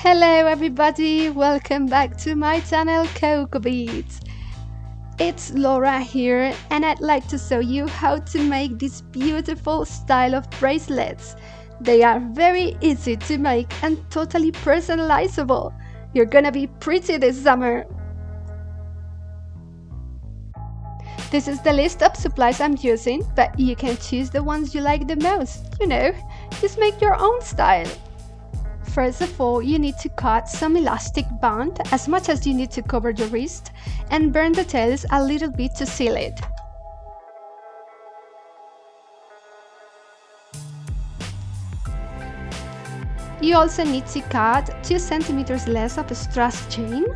Hello everybody, welcome back to my channel Coco Beats. It's Laura here and I'd like to show you how to make this beautiful style of bracelets. They are very easy to make and totally personalizable. You're gonna be pretty this summer. This is the list of supplies I'm using, but you can choose the ones you like the most. Just make your own style. First of all, you need to cut some elastic band, as much as you need to cover your wrist, and burn the tails a little bit to seal it. You also need to cut 2 centimeters less of a strass chain.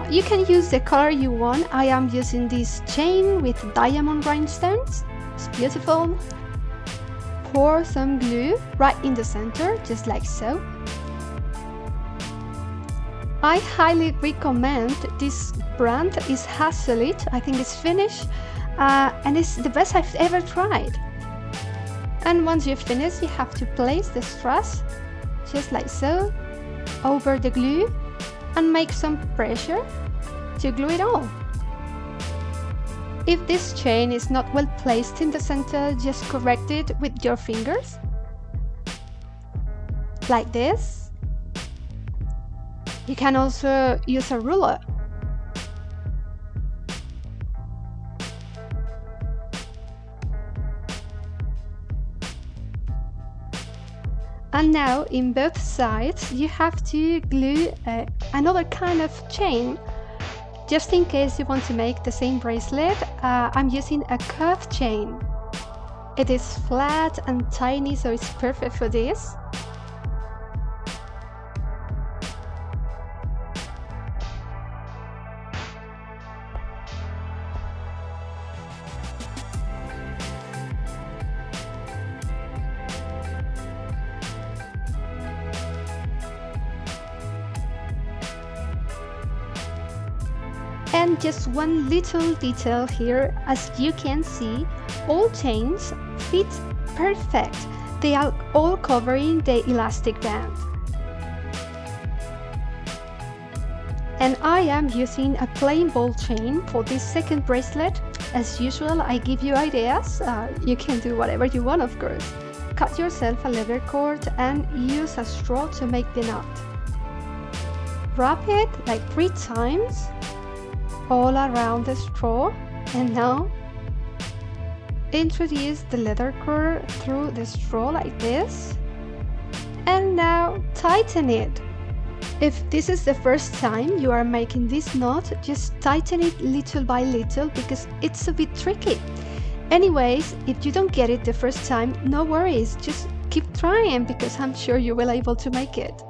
You can use the color you want. I am using this chain with diamond rhinestones. It's beautiful. Pour some glue right in the center, just like so. I highly recommend this brand. Is Hazelit. I think it's Finnish and it's the best I've ever tried. And once you've finished, you have to place the strass just like so over the glue and make some pressure to glue it all. If this chain is not well placed in the center, just correct it with your fingers like this. You can also use a ruler. And now in both sides you have to glue another kind of chain. Just in case you want to make the same bracelet, I'm using a curved chain. It is flat and tiny, so it's perfect for this. And just one little detail here, as you can see, all chains fit perfect. They are all covering the elastic band. And I am using a plain ball chain for this second bracelet. As usual, I give you ideas. You can do whatever you want, of course. Cut yourself a leather cord and use a straw to make the knot. Wrap it like 3 times all around the straw, and now introduce the leather cord through the straw like this, and now tighten it. If this is the first time you are making this knot, just tighten it little by little because it's a bit tricky. Anyways, if you don't get it the first time, no worries, just keep trying because I'm sure you will be able to make it.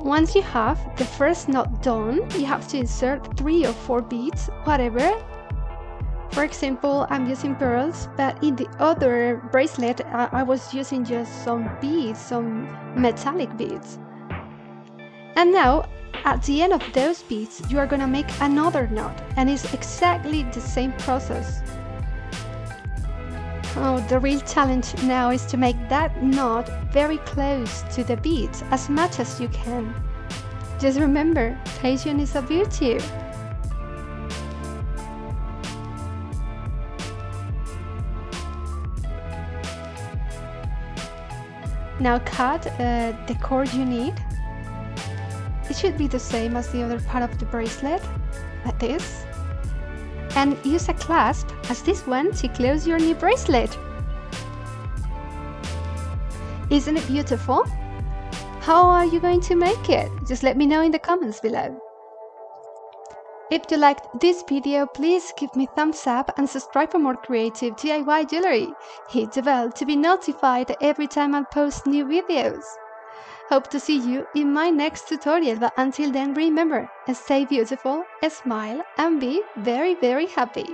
Once you have the first knot done, you have to insert 3 or 4 beads, whatever. For example, I'm using pearls, but in the other bracelet I was using just some beads, some metallic beads. And now, at the end of those beads, you are gonna make another knot, and it's exactly the same process. Oh, the real challenge now is to make that knot very close to the beads, as much as you can. Just remember, patience is a virtue. Now cut the cord you need. It should be the same as the other part of the bracelet, like this. And use a clasp, as this one, to close your new bracelet. Isn't it beautiful? How are you going to make it? Just let me know in the comments below. If you liked this video, please give me a thumbs up and subscribe for more creative DIY jewelry. Hit the bell to be notified every time I post new videos. Hope to see you in my next tutorial, but until then remember, stay beautiful, smile and be very, very happy.